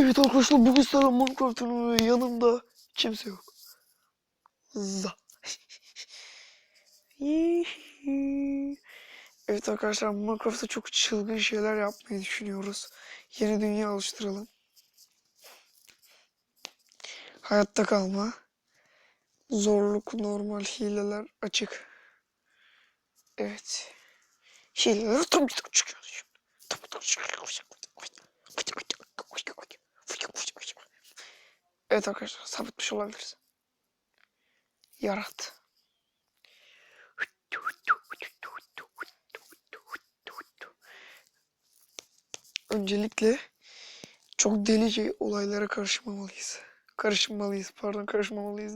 Evet arkadaşlar, bugün sana Minecraft'ın ve yanımda kimse yok. Za. Evet arkadaşlar, Minecraft'ta çok çılgın şeyler yapmayı düşünüyoruz. Yeni dünya oluşturalım. Hayatta kalma. Zorluk, normal, hileler açık. Evet. Hileler tam çıkıyor şimdi. Evet arkadaşlar, sapıtmış olabiliriz. Yarat. Öncelikle çok delice olaylara karışmamalıyız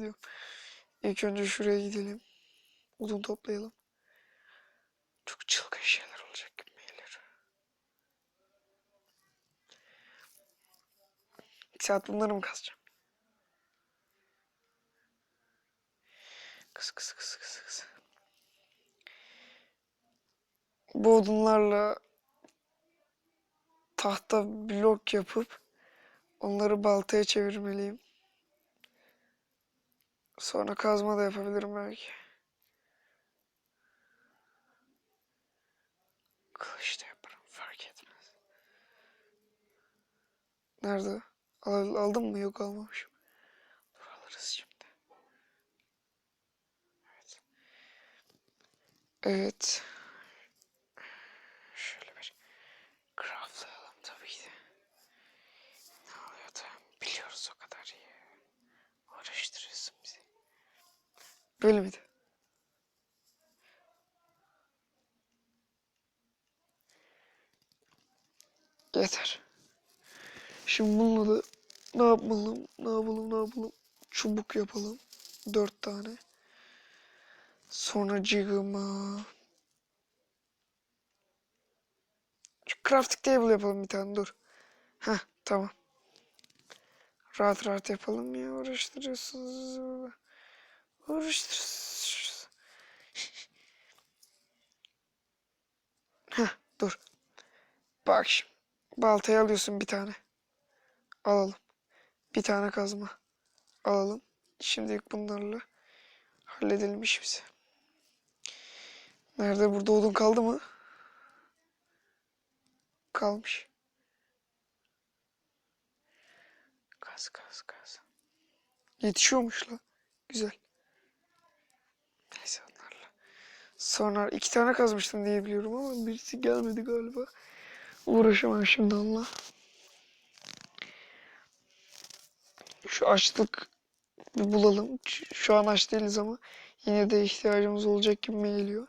diyor. İlk önce şuraya gidelim. Odun toplayalım. Çok çılgın şeyler olacak gibi geliyor. 2 saat bunları mı kazacağım? Kız. Bu odunlarla tahta blok yapıp onları baltaya çevirmeliyim. Sonra kazma da yapabilirim belki. Kılıç da yaparım, fark etmez. Nerede? Aldım mı? Yok, almamışım. Dur, alırız şimdi. Evet. Şöyle bir craftlayalım tabii ki de. Ne oluyor da biliyoruz o kadar iyi. Uğraştırıyorsun bizi. Böyle miydi? Yeter. Şimdi bununla da ne yapalım? Çubuk yapalım. 4 tane. Sonra cigama. Şu crafting table yapalım bir tane, dur. Heh, tamam. Rahat yapalım ya, uğraştırıyorsunuz burada. Uğraştırıyorsunuz. Heh, dur. Bak şimdi. Baltayı alıyorsun bir tane. Alalım. Bir tane kazma. Alalım. Şimdilik bunlarla halledelim işimizi. Nerede? Burada odun kaldı mı? Kalmış. Kaz. Yetişiyormuş la. Güzel. Neyse onlarla. Sonra 2 tane kazmıştım diye biliyorum ama birisi gelmedi galiba. Uğraşamam şimdi onunla. Şu açlık bir bulalım. Şu an aç değiliz ama yine de ihtiyacımız olacak gibi mi geliyor.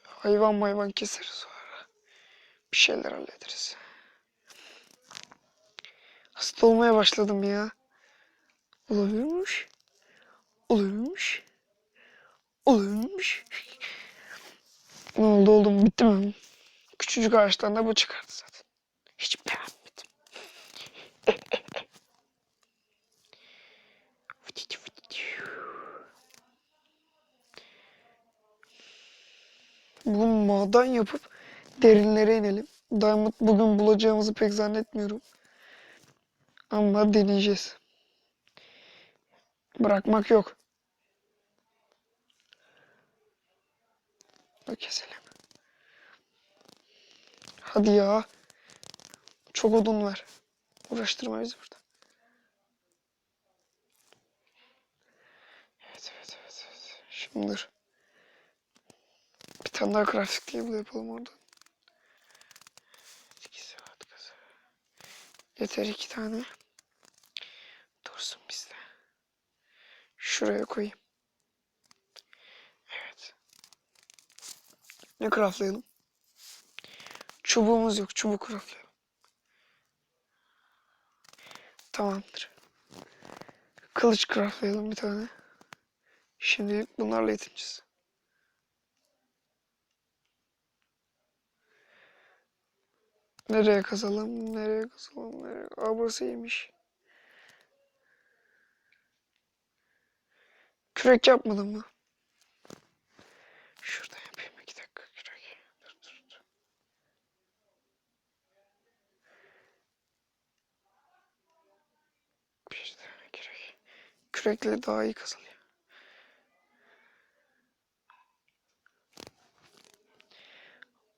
Hayvan keseriz sonra. Bir şeyler hallederiz. Hasta olmaya başladım ya. Olabilirmiş. Ne oldu, oldum, bitti mi? Küçücük ağaçtan da bu çıkardı zaten. Hiç beğenmedim. Bugün maden yapıp derinlere inelim. Diamond bugün bulacağımızı pek zannetmiyorum. Ama deneyeceğiz. Bırakmak yok. Keselim. Hadi ya. Çok odun ver. Uğraştırma bizi burada. Evet. Şimdi dur. Bir tane daha grafik table yapalım orada. 2 saat kasa. Yeter 2 tane. Dursun bizde. Şuraya koyayım. Evet. Ne craftlayalım? Çubuğumuz yok. Çubuk craftlayalım. Tamamdır. Kılıç craftlayalım bir tane. Şimdi bunlarla yetineceğiz. Nereye kazalım? Aa, burası iyiymiş. Kürek yapmadın mı? Şuradan yapayım 2 dakika kürek. Dur. Kürekle daha iyi kazılıyor.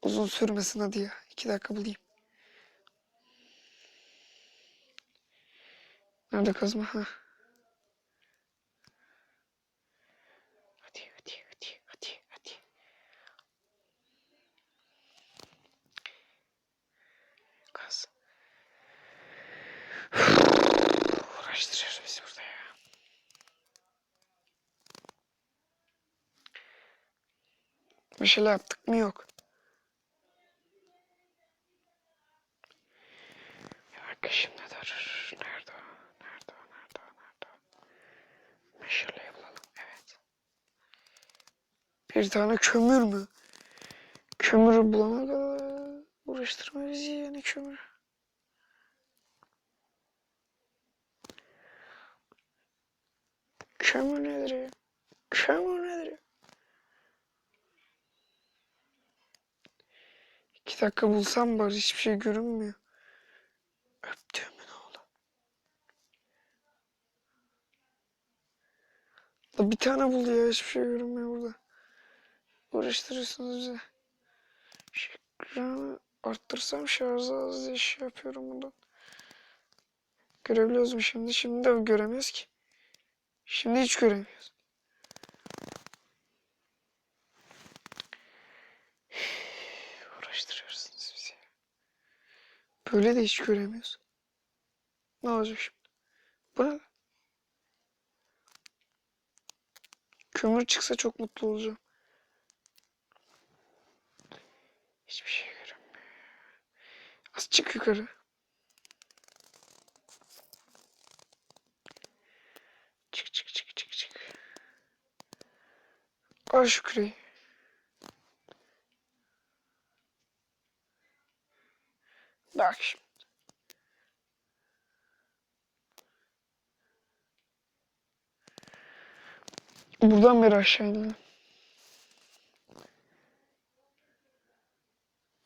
Uzun sürmesin hadi ya. 2 dakika bulayım. Nerede kazma? Ha. Hadi. Kaz. Uğraştırıyoruz bizi burada ya. Meşale yaptık mı? Yok. Bir şimdi dur. Nerede o? Meşale bulalım. Evet. Bir tane kömür mü? Kömürü bulana kadar uğraştırma bizi yani kömür. Kömür nedir ya? Kömür nedir ya? 2 dakika bulsam bari hiçbir şey görünmüyor. Öptüğümün oğlu. La bir tane bul ya hiçbir şey görünmüyor burada. Uğraştırıyorsunuz bizi. Ekranı arttırsam şarjı az diye şey yapıyorum bundan. Görebiliyoruz mu şimdi? Şimdi de göremiyoruz ki. Şimdi hiç göremiyoruz. Uğraştırıyorsunuz bizi. Böyle de hiç göremiyoruz. Ne olacak şimdi? Bu ne? Kömür çıksa çok mutlu olacağım. Hiçbir şey görünmüyor. Az çık yukarı. Çık. Al şu küreği. Bak şimdi. Buradan beri aşağı inelim.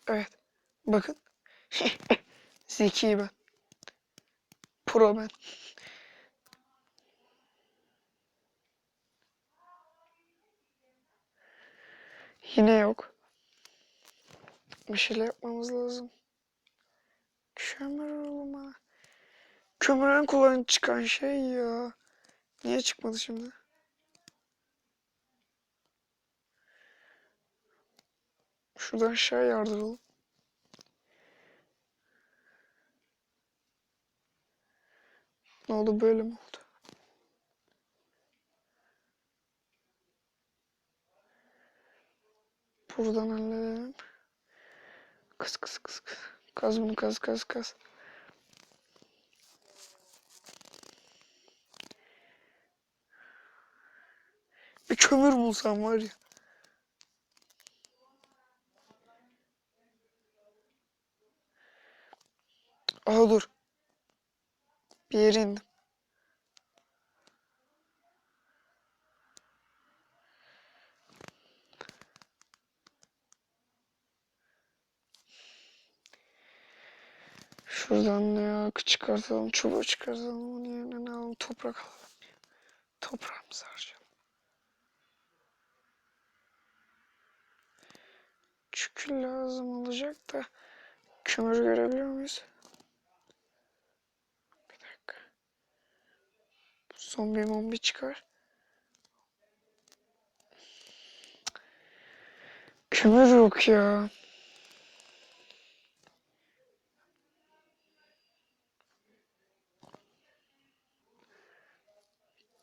Evet. Bakın. Zeki ben. Pro ben. Yine yok. Bir şeyler yapmamız lazım. Kömür olma. Kömür en kolay çıkan şey ya. Niye çıkmadı şimdi? Şuradan aşağı yardıralım. Ne oldu böyle mi oldu? Buradan halledelim. Kız. Kaz bunu kaz. Bir kömür bulsam var ya. Aha dur. Bir yere indim. Şuradan ya çıkartalım. Çubuğu çıkartalım. Onun yerine ne alalım? Toprak alalım. Toprağımızı harcayalım. Çünkü lazım olacak da kömür görebiliyor muyuz? Bir dakika. Zombi çıkar. Kömür yok ya.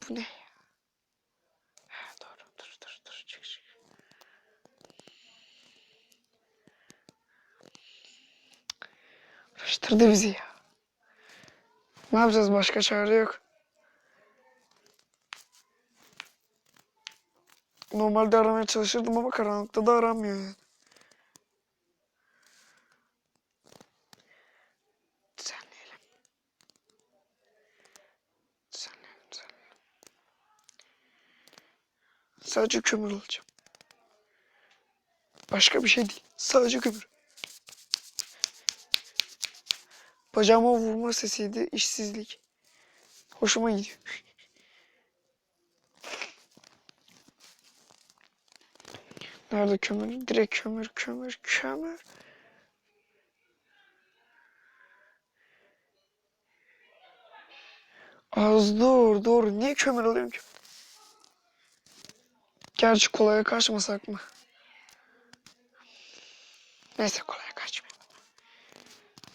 Bu ne ya? Ha, doğru. Dur. Çık. Uğraştırdı bizi ya. Ne yapacağız? Başka çare yok. Normalde aramaya çalışırdım ama karanlıkta da aramıyor yani. Düzenleyelim. Sadece kömür alacağım. Başka bir şey değil. Sadece kömür. Bacağıma vurma sesiydi. İşsizlik. Hoşuma gidiyor. Nerede kömür? Direkt kömür, kömür, kömür. Az dur. Niye kömür alıyorum ki? Gerçi kolaya kaçmasak mı? Neyse kolaya kaçmayalım.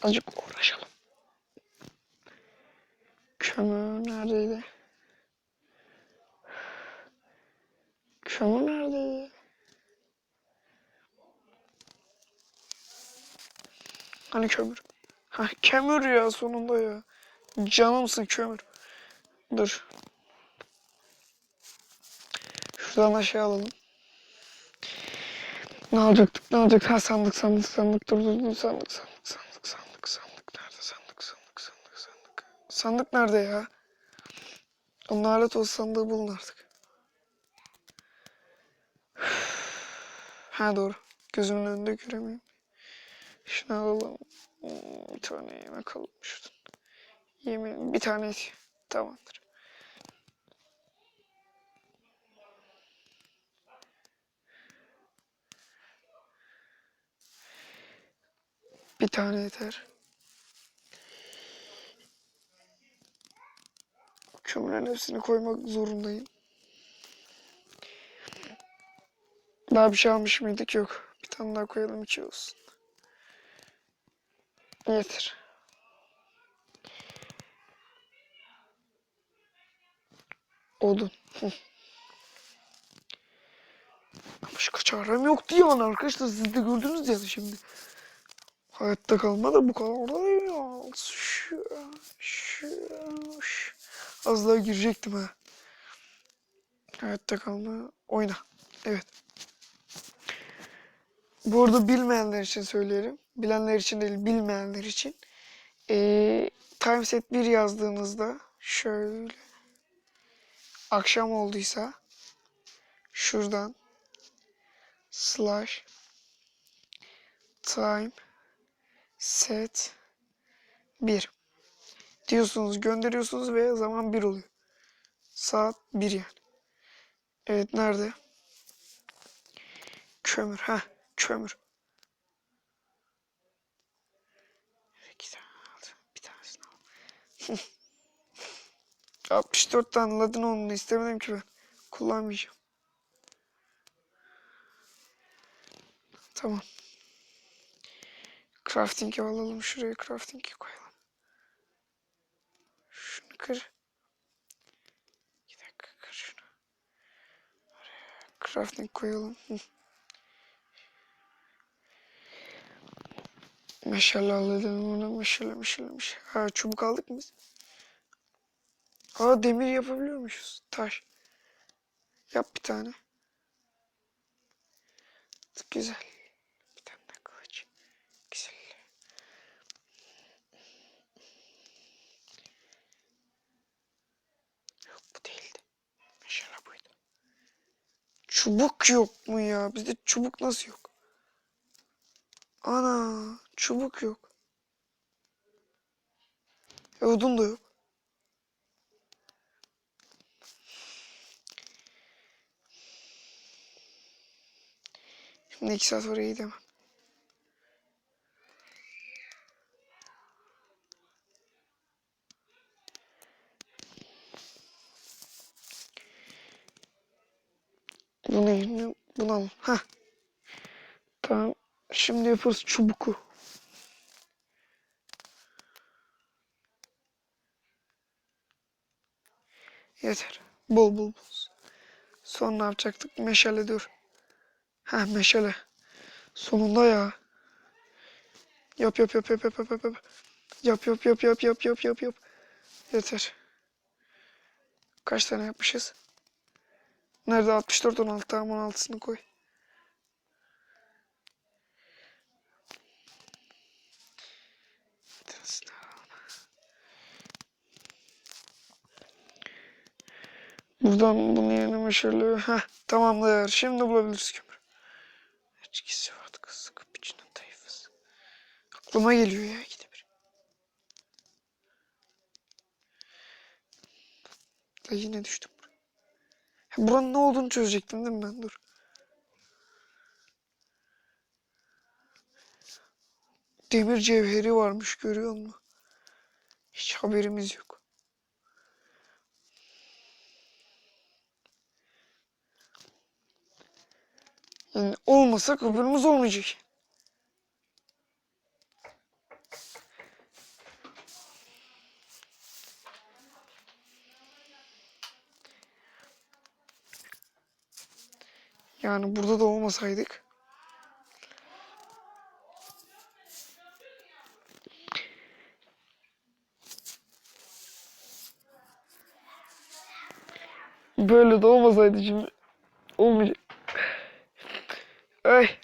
Azıcık uğraşalım. Kömür neredeydi? Kömür neredeydi? Hani kömür? Ha kömür ya sonunda ya. Canımsın kömür. Dur. Şuradan aşağı alalım. Ne alacaktık? Ha sandık. Dur. Sandık. Nerede sandık? Sandık nerede ya? O lanet olsun sandığı bulun artık. Ha doğru. Gözümün önünde göremiyorum. Şunu alalım. Bir tane yemek alalım şuradan. Yemeğin bir tane et. Tamamdır. Bir tane yeter. Kömürün hepsini koymak zorundayım. Daha bir şey almış mıydık? Yok. Bir tane daha koyalım 2 olsun. Yeter. Odun. Başka çarem yoktu yani arkadaşlar. Siz de gördünüz yani şimdi. Hayatta kalma da bu kadar da değil ya. Az daha girecektim ha. Hayatta kalma. Oyna. Evet. Bu arada bilmeyenler için söyleyelim. Bilenler için değil, bilmeyenler için. Timeset 1 yazdığınızda şöyle akşam olduysa şuradan slash time set 1 diyorsunuz, gönderiyorsunuz ve zaman 1 oluyor. Saat 1 yani. Evet nerede? Kömür. Kömür. 2 tane aldım. Bir tanesini aldım. 64 tane ladin onu istemedim ki ben. Kullanmayacağım. Tamam. Crafting'i alalım. Şuraya crafting'i koyalım. Şunu kır. 2 dakika kır şunu. Oraya crafting koyalım. Meşale alalım ona. Meşale. Ha çubuk aldık mı biz? Aa demir yapabiliyormuşuz. Taş. Yap bir tane. Güzel. Bir tane de kılıç. Güzel. Yok bu değildi. Meşale buydu. Çubuk yok mu ya? Bizde çubuk nasıl yok? Ana çubuk yok. Odun da yok. Şimdi 2 saat oraya gidemem. Bunu yerine bunu alalım. Hah. Tamam. Şimdi yaparız çubuku. Yeter. Bol. Sonra ne yapacaktık? Meşale dur. Ha meşale. Sonunda ya. Yap. Yap. Yeter. Kaç tane yapmışız? Nerede? 64, 16. Tamam 16'sını koy. Buradan bunu yerine şöyle. Heh tamamdır. Şimdi bulabiliriz kömür. İçkisi vardı kız. Kapıcının tayfası. Aklıma geliyor ya ikide bir. Da yine düştüm buraya. Buranın ne olduğunu çözecektim değil mi ben? Dur. demir cevheri varmış, görüyor musun? Hiç haberimiz yok. Yani olmasa haberimiz olmayacak. Yani burada da olmasaydık. Böyle de olmasaydı şimdi olmayacak. Ay.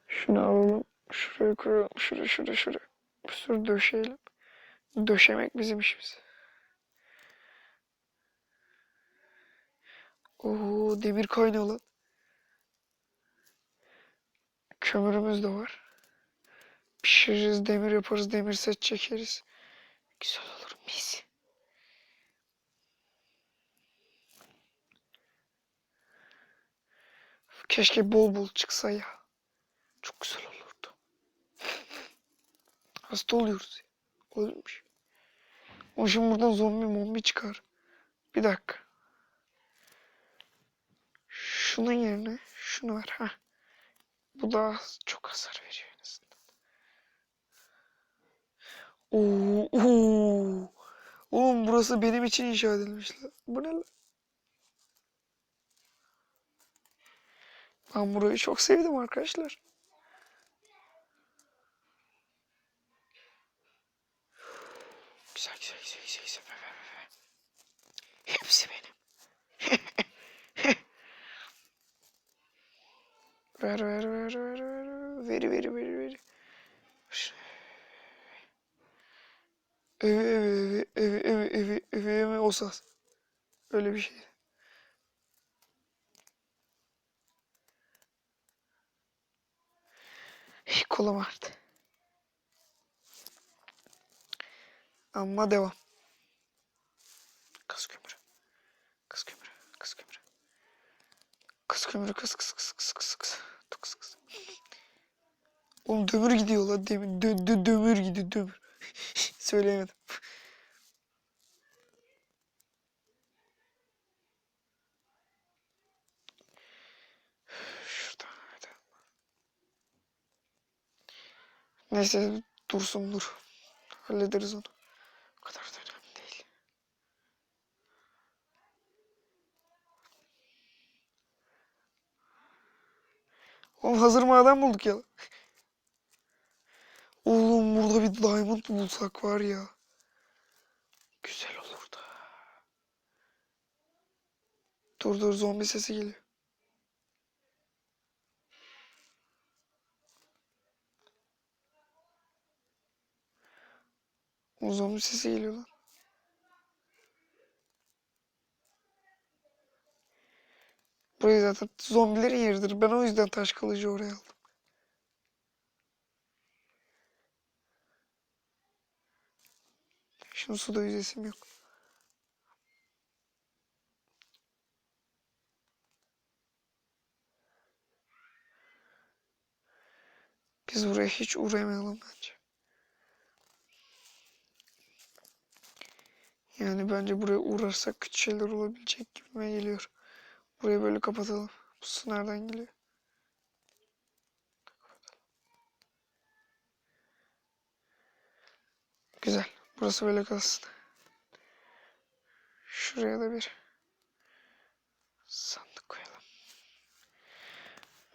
Şunu alalım. Şuraya koyalım. Şuraya. Bir sürü döşeyelim. Döşemek bizim işimiz. Oo, demir kaynıyor lan. Kömürümüz de var. Pişiririz, demir yaparız, demir set çekeriz. Güzel olur, mis. Keşke bol bol çıksa ya. Çok güzel olurdu. Hasta oluyoruz ya. Ölmüş. O şimdi buradan zombi çıkar. Bir dakika. Şunun yerine şunu ver. Ha. Bu daha çok hasar veriyor en azından. Oo. Oğlum burası benim için inşa edilmiş lan. Bu ne lan? Ben burayı çok sevdim arkadaşlar. Güzel. Hepsi benim. Ver. Veri. Evi osas. Öyle bir şey. Kola vardı. Ama devam. Kaz kömürü. Kaz kömürü. Kız. Oğlum dömür gidiyor lan demin. Dömür gidiyor dömür. Söyleyemedim. Şuradan hadi. Neyse dursun dur. Hallederiz onu. O kadar da önemli değil. Oğlum hazır maden bulduk ya. Oğlum burada bir diamond bulsak var ya. Güzel olurdu. Dur zombi sesi geliyor. O zombi sesi geliyor lan. Burayı zaten zombilerin yeridir. Ben o yüzden taş kılıcı oraya aldım. Şimdi suda yüzesim yok. Biz buraya hiç uğramayalım bence. Yani bence buraya uğrarsak kötü şeyler olabilecek gibime geliyor. Burayı böyle kapatalım. Bu su nereden geliyor? Güzel. Burası böyle kalsın. Şuraya da bir sandık koyalım.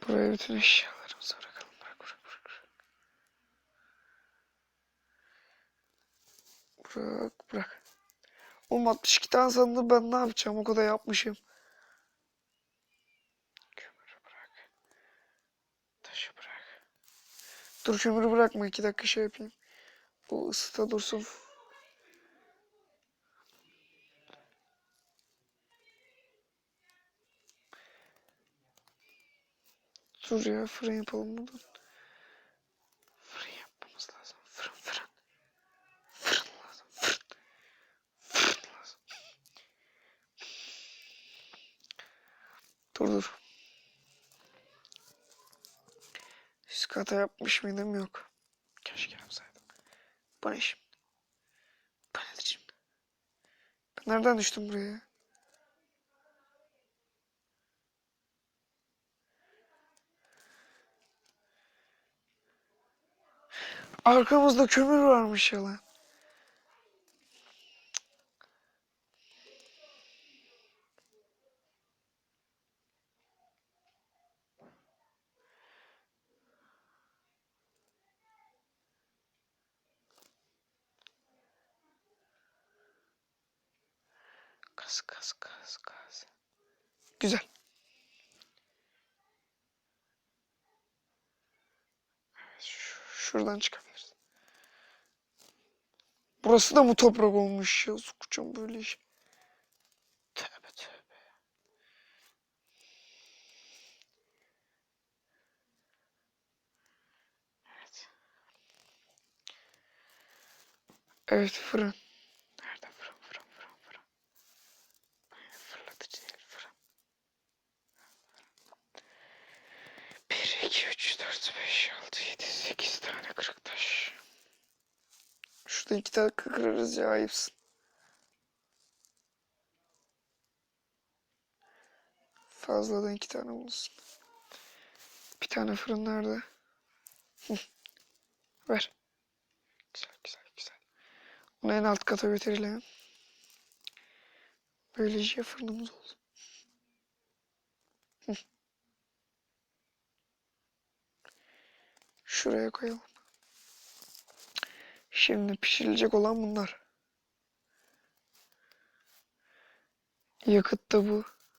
Buraya bütün eşyalarımızı bırakalım. Bırak. Oğlum 62 tane sandığı ben ne yapacağım? O kadar yapmışım. Kömürü bırak. Taşı bırak. Dur kömürü bırakma. 2 dakika şey yapayım. Bu ısıta dursun. Dur ya fırın yapalım buradan. Fırın yapmamız lazım. Fırın. Fırın lazım. Fırın lazım. Dur. hata yapmış mıydım? Yok. Keşke yapsaydım. Bu ne şimdi? Bu nedir şimdi? Ben nereden düştüm buraya? Arkamızda kömür varmış ya lan. Kaz kaz kaz kaz. Güzel. Evet, şuradan çıkabiliriz. Burası da mı toprak olmuş ya? Sokacağım böyle iş. Tövbe tövbe. Evet. Evet, fırın. Nerede fırın fırın fırın fırın. Aynen, fırlatıcı değil fırın. 1, 2, 3, 4, 5, 6, 7, 8 tane kırık taş. Şurada 2 tane kırarız ya, ayıpsın. Fazladan 2 tane bulursun. Bir tane fırın nerede? Ver. Güzel güzel güzel. Onu en alt kata götürelim. Böylece fırınımız oldu. Şuraya koyalım. Şimdi pişirilecek olan bunlar. Yakıt da bu.